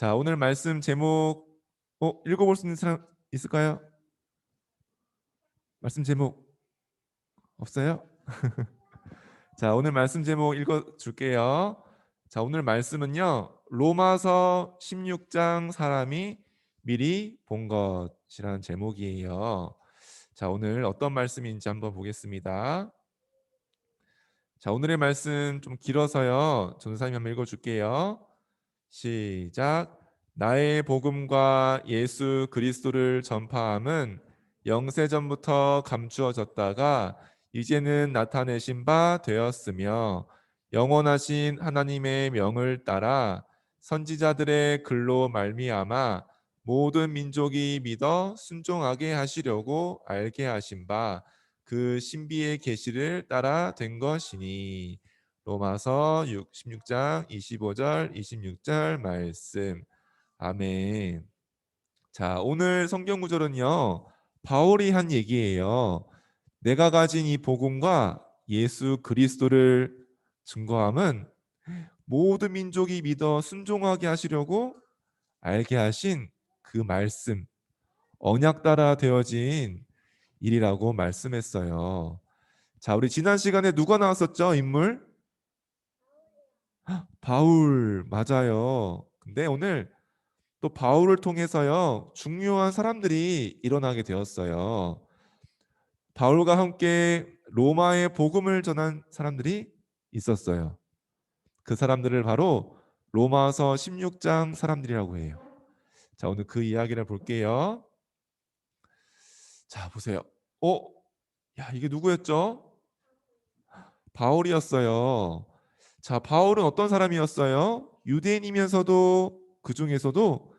자, 오늘 말씀 제목 읽어볼 수 있는 사람 있을까요? 말씀 제목 없어요? 자, 오늘 말씀 제목 읽어줄게요. 자, 오늘 말씀은요, 로마서 16장 사람이 미리 본 것이라는 제목이에요. 자, 오늘 어떤 말씀인지 한번 보겠습니다. 자, 오늘의 말씀 좀 길어서요, 전도사님이 한번 읽어줄게요. 시작. 나의 복음과 예수 그리스도를 전파함은 영세전부터 감추어졌다가 이제는 나타내신 바 되었으며, 영원하신 하나님의 명을 따라 선지자들의 글로 말미암아 모든 민족이 믿어 순종하게 하시려고 알게 하신 바 그 신비의 계시를 따라 된 것이니. 로마서 16장 25절 26절 말씀. 아멘. 자, 오늘 성경 구절은요, 바울이 한 얘기예요. 내가 가진 이 복음과 예수 그리스도를 증거함은 모든 민족이 믿어 순종하게 하시려고 알게 하신 그 말씀, 언약 따라 되어진 일이라고 말씀했어요. 자, 우리 지난 시간에 누가 나왔었죠? 인물? 바울. 맞아요. 근데 오늘 또 바울을 통해서요, 중요한 사람들이 일어나게 되었어요. 바울과 함께 로마의 복음을 전한 사람들이 있었어요. 그 사람들을 바로 로마서 16장 사람들이라고 해요. 자, 오늘 그 이야기를 볼게요. 자, 보세요. 야, 이게 누구였죠? 바울이었어요. 자, 바울은 어떤 사람이었어요? 유대인이면서도, 그 중에서도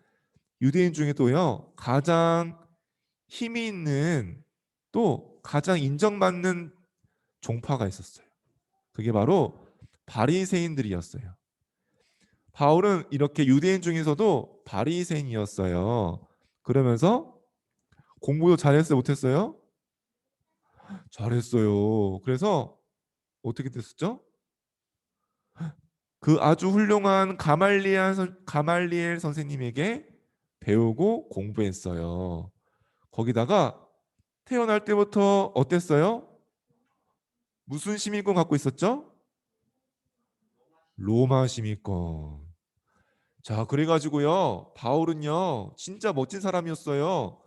유대인 중에도요, 가장 힘이 있는, 또 가장 인정받는 종파가 있었어요. 그게 바로 바리새인들이었어요. 바울은 이렇게 유대인 중에서도 바리새인이었어요. 그러면서 공부도 잘했어요, 못했어요? 잘했어요. 그래서 어떻게 됐었죠? 그 아주 훌륭한 가말리엘 선생님에게 배우고 공부했어요. 거기다가 태어날 때부터 어땠어요? 무슨 시민권 갖고 있었죠? 로마 시민권. 자, 그래가지고요, 바울은요, 진짜 멋진 사람이었어요.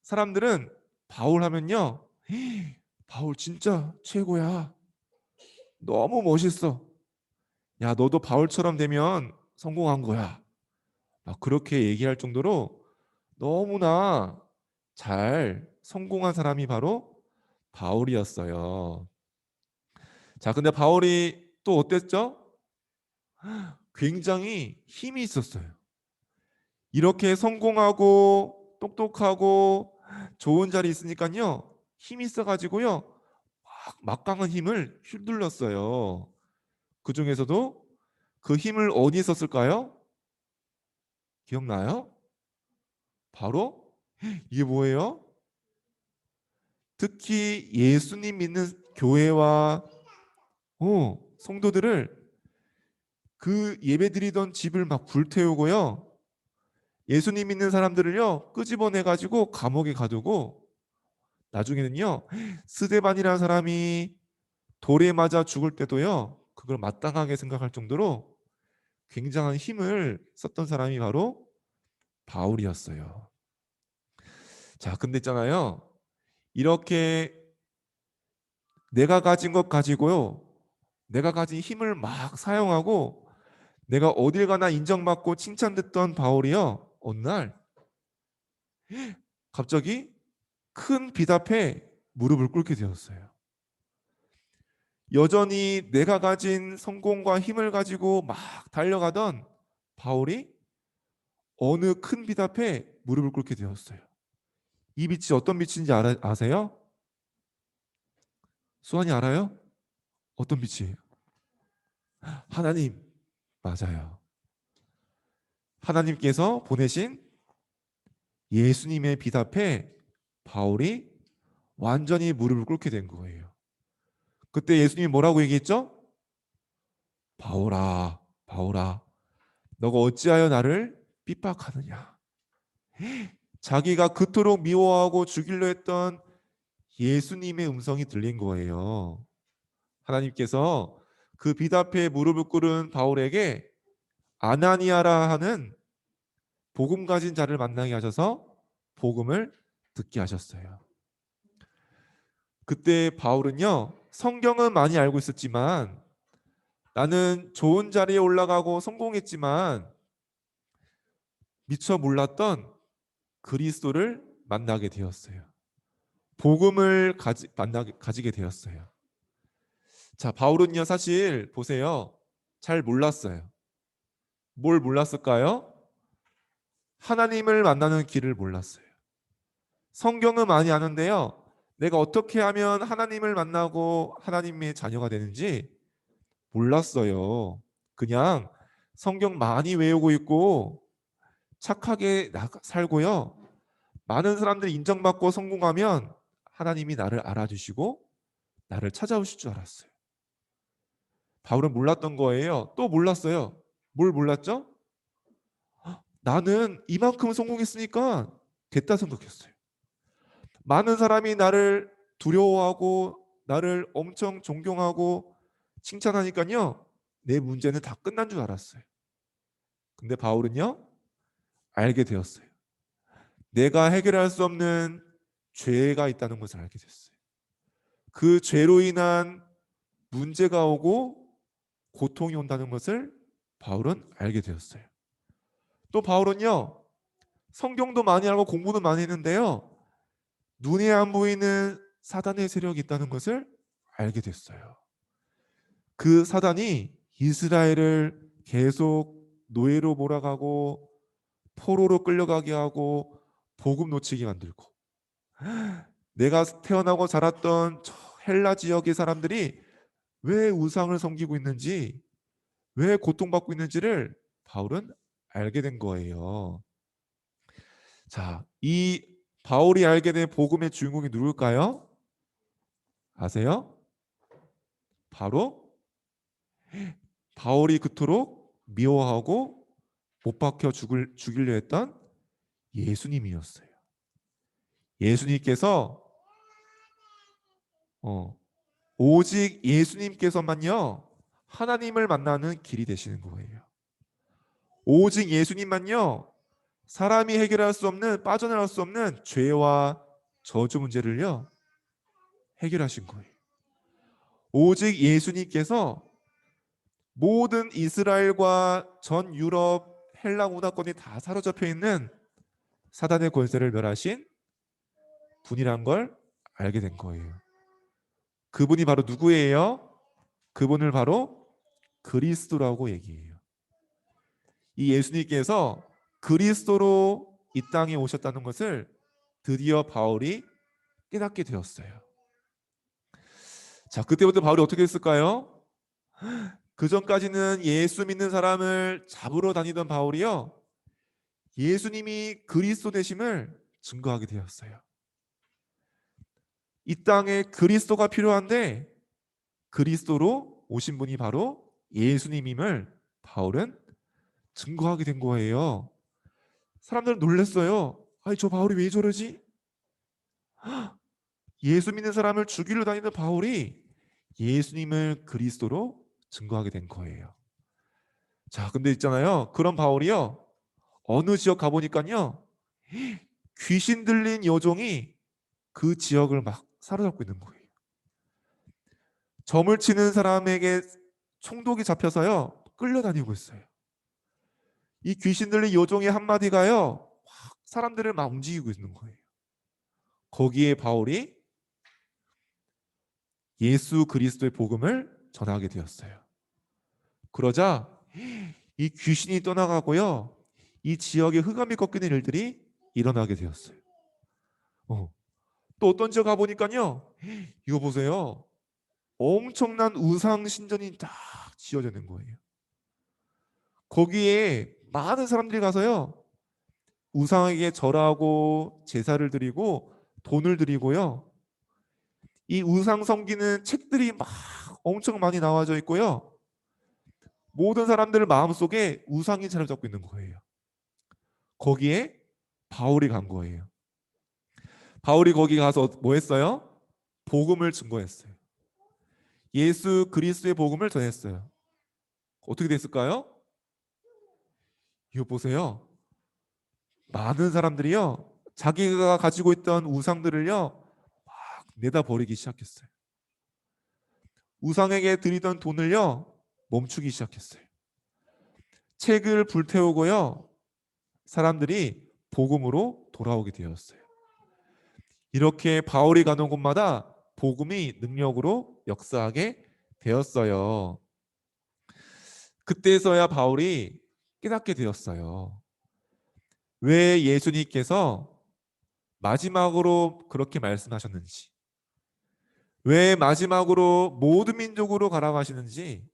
사람들은 바울 하면요, 바울 진짜 최고야. 너무 멋있어. 야, 너도 바울처럼 되면 성공한 거야. 막 그렇게 얘기할 정도로 너무나 잘 성공한 사람이 바로 바울이었어요. 자, 근데 바울이 또 어땠죠? 굉장히 힘이 있었어요. 이렇게 성공하고 똑똑하고 좋은 자리 있으니까요, 힘이 있어가지고요, 막강한 힘을 휘둘렀어요. 그 중에서도 그 힘을 어디에 썼을까요? 기억나요? 바로 이게 뭐예요? 특히 예수님 믿는 교회와 성도들을, 그 예배드리던 집을 막 불태우고요, 예수님 믿는 사람들을요 끄집어내 가지고 감옥에 가두고, 나중에는요 스데반이라는 사람이 돌에 맞아 죽을 때도요 그걸 마땅하게 생각할 정도로 굉장한 힘을 썼던 사람이 바로 바울이었어요. 자, 근데 있잖아요, 이렇게 내가 가진 것 가지고요, 내가 가진 힘을 막 사용하고 내가 어딜 가나 인정받고 칭찬듣던 바울이요, 어느 날 갑자기 큰 빚 앞에 무릎을 꿇게 되었어요. 여전히 내가 가진 성공과 힘을 가지고 막 달려가던 바울이 어느 큰 빚 앞에 무릎을 꿇게 되었어요. 이 빚이 어떤 빚인지 아세요? 수환이 알아요? 어떤 빚이에요? 하나님. 맞아요. 하나님께서 보내신 예수님의 빚 앞에 바울이 완전히 무릎을 꿇게 된 거예요. 그때 예수님이 뭐라고 얘기했죠? 바울아, 바울아, 너가 어찌하여 나를 핍박하느냐. 자기가 그토록 미워하고 죽이려 했던 예수님의 음성이 들린 거예요. 하나님께서 그 비답에 무릎을 꿇은 바울에게 아나니아라 하는 복음 가진 자를 만나게 하셔서 복음을 듣게 하셨어요. 그때 바울은요, 성경은 많이 알고 있었지만 나는 좋은 자리에 올라가고 성공했지만 미처 몰랐던 그리스도를 만나게 되었어요. 복음을 가지게 되었어요. 자, 바울은요, 사실 보세요. 잘 몰랐어요. 뭘 몰랐을까요? 하나님을 만나는 길을 몰랐어요. 성경은 많이 아는데요. 내가 어떻게 하면 하나님을 만나고 하나님의 자녀가 되는지 몰랐어요. 그냥 성경 많이 외우고 있고 착하게 살고요. 많은 사람들이 인정받고 성공하면 하나님이 나를 알아주시고 나를 찾아오실 줄 알았어요. 바울은 몰랐던 거예요. 또 몰랐어요. 뭘 몰랐죠? 나는 이만큼 성공했으니까 됐다 생각했어요. 많은 사람이 나를 두려워하고 나를 엄청 존경하고 칭찬하니까요. 내 문제는 다 끝난 줄 알았어요. 근데 바울은요. 알게 되었어요. 내가 해결할 수 없는 죄가 있다는 것을 알게 됐어요. 그 죄로 인한 문제가 오고 고통이 온다는 것을 바울은 알게 되었어요. 또 바울은요. 성경도 많이 알고 공부도 많이 했는데요. 눈에 안 보이는 사단의 세력이 있다는 것을 알게 됐어요. 그 사단이 이스라엘을 계속 노예로 몰아가고 포로로 끌려가게 하고 복음 놓치게 만들고, 내가 태어나고 자랐던 저 헬라 지역의 사람들이 왜 우상을 섬기고 있는지, 왜 고통받고 있는지를 바울은 알게 된 거예요. 자, 이 바울이 알게 된 복음의 주인공이 누굴까요? 아세요? 바로 바울이 그토록 미워하고 못 박혀 죽이려 했던 예수님이었어요. 예수님께서 오직 예수님께서만요 하나님을 만나는 길이 되시는 거예요. 오직 예수님만요 사람이 해결할 수 없는, 빠져나갈 수 없는 죄와 저주 문제를요 해결하신 거예요. 오직 예수님께서 모든 이스라엘과 전 유럽 헬라 문화권이 다 사로잡혀 있는 사단의 권세를 멸하신 분이란 걸 알게 된 거예요. 그분이 바로 누구예요? 그분을 바로 그리스도라고 얘기해요. 이 예수님께서 그리스도로 이 땅에 오셨다는 것을 드디어 바울이 깨닫게 되었어요. 자, 그때부터 바울이 어떻게 했을까요? 그 전까지는 예수 믿는 사람을 잡으러 다니던 바울이요, 예수님이 그리스도 되심을 증거하게 되었어요. 이 땅에 그리스도가 필요한데 그리스도로 오신 분이 바로 예수님임을 바울은 증거하게 된 거예요. 사람들은 놀랐어요. 아니, 저 바울이 왜 저러지? 예수 믿는 사람을 죽이려 다니는 바울이 예수님을 그리스도로 증거하게 된 거예요. 자, 근데 있잖아요. 그런 바울이요. 어느 지역 가보니까요. 귀신 들린 여종이 그 지역을 막 사로잡고 있는 거예요. 점을 치는 사람에게 총독이 잡혀서요. 끌려다니고 있어요. 이 귀신 들린 여종의 한마디가요. 사람들을 막 움직이고 있는 거예요. 거기에 바울이 예수 그리스도의 복음을 전하게 되었어요. 그러자 이 귀신이 떠나가고요. 이 지역에 흑암이 꺾이는 일들이 일어나게 되었어요. 또 어떤 지역 가보니까요. 이거 보세요. 엄청난 우상 신전이 딱 지어져 있는 거예요. 거기에 많은 사람들이 가서요. 우상에게 절하고 제사를 드리고 돈을 드리고요. 이 우상 섬기는 책들이 막 엄청 많이 나와져 있고요. 모든 사람들 마음속에 우상이 자리 잡고 있는 거예요. 거기에 바울이 간 거예요. 바울이 거기 가서 뭐 했어요? 복음을 증거했어요. 예수 그리스도의 복음을 전했어요. 어떻게 됐을까요? 이거 보세요. 많은 사람들이요, 자기가 가지고 있던 우상들을요 막 내다 버리기 시작했어요. 우상에게 드리던 돈을요 멈추기 시작했어요. 책을 불태우고요, 사람들이 복음으로 돌아오게 되었어요. 이렇게 바울이 가는 곳마다 복음이 능력으로 역사하게 되었어요. 그때서야 바울이 깨닫게 되었어요. 왜 예수님께서 마지막으로 그렇게 말씀하셨는지, 왜 마지막으로 모든 민족으로 가라고 하시는지,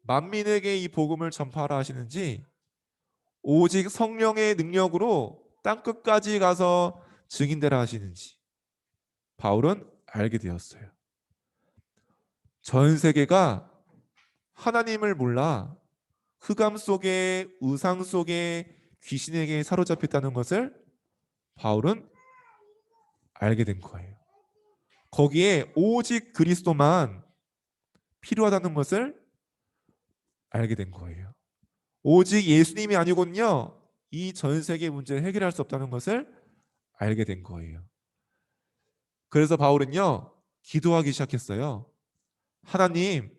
만민에게 이 복음을 전파하라 하시는지, 오직 성령의 능력으로 땅끝까지 가서 증인되라 하시는지 바울은 알게 되었어요. 전 세계가 하나님을 몰라 흑암 속에, 우상 속에 귀신에게 사로잡혔다는 것을 바울은 알게 된 거예요. 거기에 오직 그리스도만 필요하다는 것을 알게 된 거예요. 오직 예수님이 아니군요, 이 전 세계 문제를 해결할 수 없다는 것을 알게 된 거예요. 그래서 바울은요 기도하기 시작했어요. 하나님,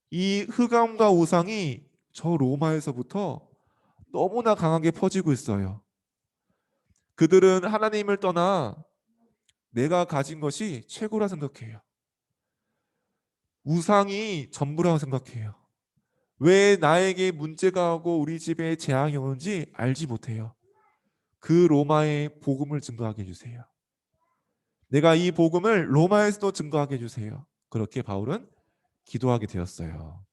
이 흑암과 우상이 저 로마에서부터 너무나 강하게 퍼지고 있어요. 그들은 하나님을 떠나 내가 가진 것이 최고라 생각해요. 우상이 전부라고 생각해요. 왜 나에게 문제가 오고 우리 집에 재앙이 오는지 알지 못해요. 그 로마의 복음을 증거하게 해주세요. 내가 이 복음을 로마에서도 증거하게 해주세요. 그렇게 바울은 기도하게 되었어요.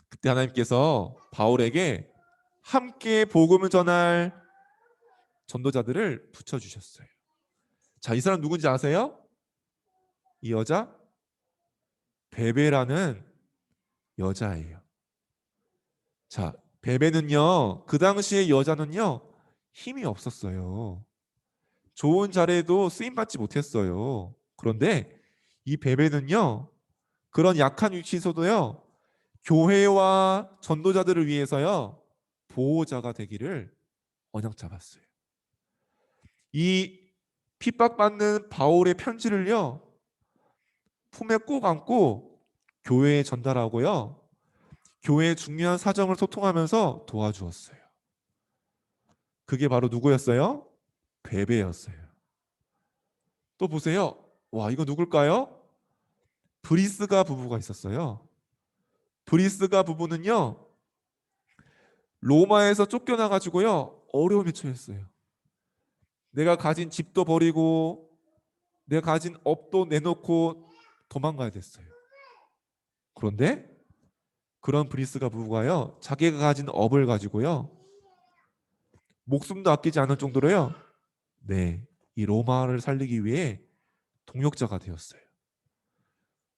그때 하나님께서 바울에게 함께 복음을 전할 전도자들을 붙여주셨어요. 자, 이 사람 누군지 아세요? 이 여자 베베라는 여자예요. 자, 베베는요, 그 당시의 여자는요 힘이 없었어요. 좋은 자리에도 쓰임받지 못했어요. 그런데 이 베베는요, 그런 약한 위치에서도요 교회와 전도자들을 위해서요 보호자가 되기를 언약 잡았어요. 이 핍박받는 바울의 편지를요 품에 꼭 안고 교회에 전달하고요, 교회의 중요한 사정을 소통하면서 도와주었어요. 그게 바로 누구였어요? 베베였어요. 또 보세요. 와, 이거 누굴까요? 브리스가 부부가 있었어요. 브리스가 부부는요 로마에서 쫓겨나 가지고요 어려움에 처했어요. 내가 가진 집도 버리고 내가 가진 업도 내놓고 도망가야 됐어요. 그런데 그런 브리스가 부부가요 자기가 가진 업을 가지고요 목숨도 아끼지 않을 정도로요, 네, 이 로마를 살리기 위해 동역자가 되었어요.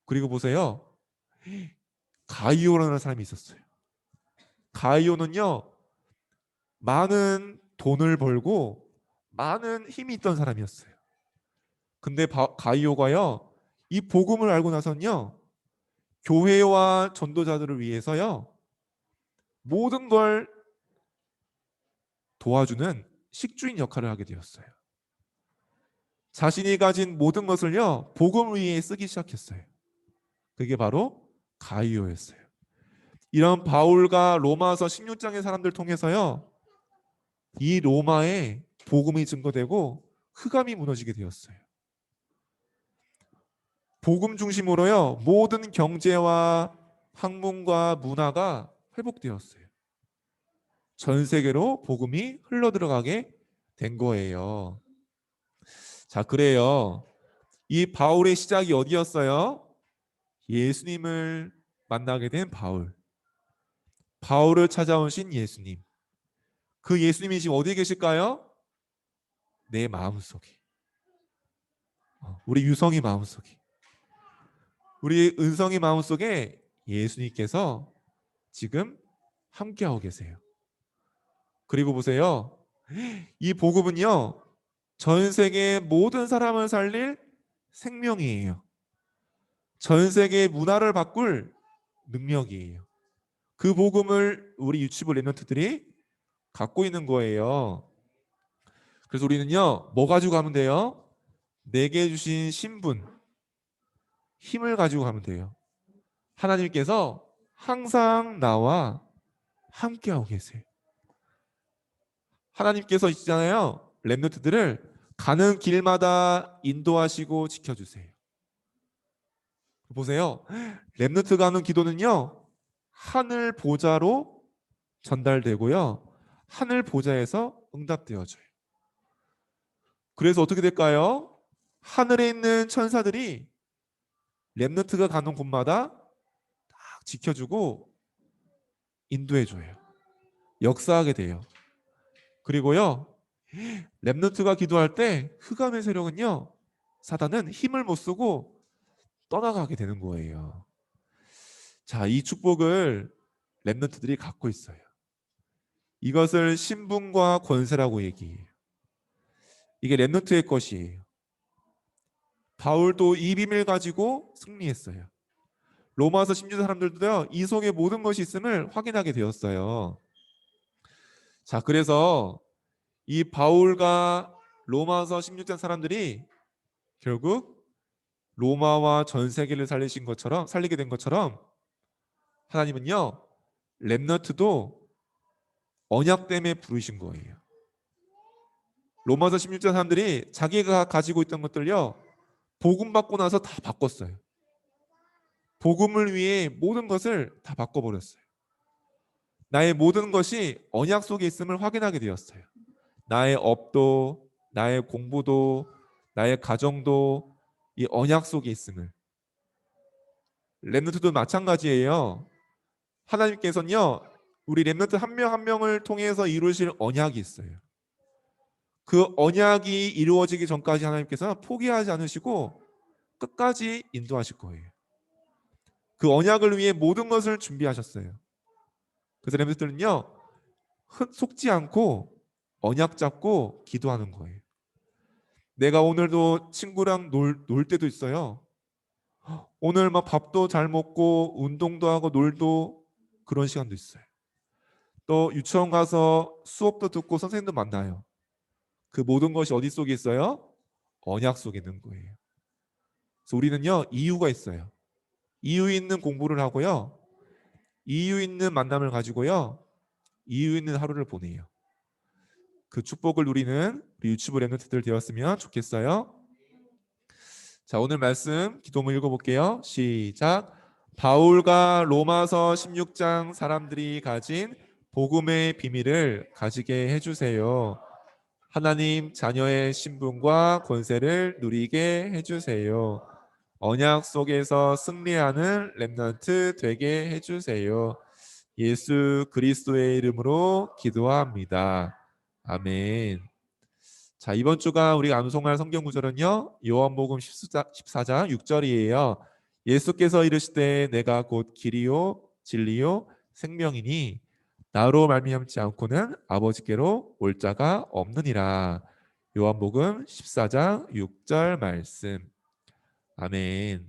그리고 보세요, 가이오라는 사람이 있었어요. 가이오는요 많은 돈을 벌고 많은 힘이 있던 사람이었어요. 근데 가이오가요 이 복음을 알고 나서는요 교회와 전도자들을 위해서요 모든 걸 도와주는 식주인 역할을 하게 되었어요. 자신이 가진 모든 것을요 복음을 위해 쓰기 시작했어요. 그게 바로 가이오였어요. 이런 바울과 로마서 16장의 사람들 통해서요 이 로마에 복음이 증거되고 흑암이 무너지게 되었어요. 복음 중심으로요 모든 경제와 학문과 문화가 회복되었어요. 전 세계로 복음이 흘러 들어가게 된 거예요. 자, 그래요. 이 바울의 시작이 어디였어요? 예수님을 만나게 된 바울. 바울을 찾아오신 예수님. 그 예수님이 지금 어디에 계실까요? 내 마음속에. 우리 유성이 마음속에. 우리 은성이 마음속에 예수님께서 지금 함께하고 계세요. 그리고 보세요. 이 복음은요, 전 세계 모든 사람을 살릴 생명이에요. 전 세계 문화를 바꿀 능력이에요. 그 복음을 우리 유치부 랩런트들이 갖고 있는 거예요. 그래서 우리는요, 뭐 가지고 가면 돼요? 내게 주신 신분, 힘을 가지고 가면 돼요. 하나님께서 항상 나와 함께하고 계세요. 하나님께서 있잖아요. 랩런트들을 가는 길마다 인도하시고 지켜주세요. 보세요. 랩런트가 하는 기도는요, 하늘 보좌로 전달되고요, 하늘 보좌에서 응답되어져요. 그래서 어떻게 될까요? 하늘에 있는 천사들이 랩런트가 가는 곳마다 딱 지켜주고 인도해줘요. 역사하게 돼요. 그리고요, 랩런트가 기도할 때 흑암의 세력은요, 사단은 힘을 못 쓰고 떠나가게 되는 거예요. 자, 이 축복을 랩런트들이 갖고 있어요. 이것을 신분과 권세라고 얘기해요. 이게 랩런트의 것이에요. 바울도 이 비밀 가지고 승리했어요. 로마서 16장 사람들도요, 이 속에 모든 것이 있음을 확인하게 되었어요. 자, 그래서 이 바울과 로마서 16장 사람들이 결국 로마와 전 세계를 살리게 된 것처럼 하나님은요, 렘너트도 언약 때문에 부르신 거예요. 로마서 16장 사람들이 자기가 가지고 있던 것들요, 복음 받고 나서 다 바꿨어요. 복음을 위해 모든 것을 다 바꿔버렸어요. 나의 모든 것이 언약 속에 있음을 확인하게 되었어요. 나의 업도, 나의 공부도, 나의 가정도 이 언약 속에 있음을. 렘넌트도 마찬가지예요. 하나님께서는요, 우리 렘넌트 한 명 한 명을 통해서 이루실 언약이 있어요. 그 언약이 이루어지기 전까지 하나님께서는 포기하지 않으시고 끝까지 인도하실 거예요. 그 언약을 위해 모든 것을 준비하셨어요. 그래서 렘넌트들은요, 속지 않고 언약 잡고 기도하는 거예요. 내가 오늘도 친구랑 놀 때도 있어요. 오늘 막 밥도 잘 먹고 운동도 하고 놀도 그런 시간도 있어요. 또 유치원 가서 수업도 듣고 선생님도 만나요. 그 모든 것이 어디 속에 있어요? 언약 속에 있는 거예요. 그래서 우리는요, 이유가 있어요. 이유 있는 공부를 하고요, 이유 있는 만남을 가지고요, 이유 있는 하루를 보내요. 그 축복을 누리는 우리 유치부 랩런트들 되었으면 좋겠어요. 자, 오늘 말씀 기도문 읽어볼게요. 시작. 바울과 로마서 16장 사람들이 가진 복음의 비밀을 가지게 해주세요. 하나님 자녀의 신분과 권세를 누리게 해주세요. 언약 속에서 승리하는 렘넌트 되게 해주세요. 예수 그리스도의 이름으로 기도합니다. 아멘. 자, 이번 주가 우리가 암송할 성경 구절은요, 요한복음 14장 6절이에요. 예수께서 이르시되 내가 곧 길이요 진리요 생명이니 나로 말미암지 않고는 아버지께로 올 자가 없느니라. 요한복음 14장 6절 말씀. 아멘.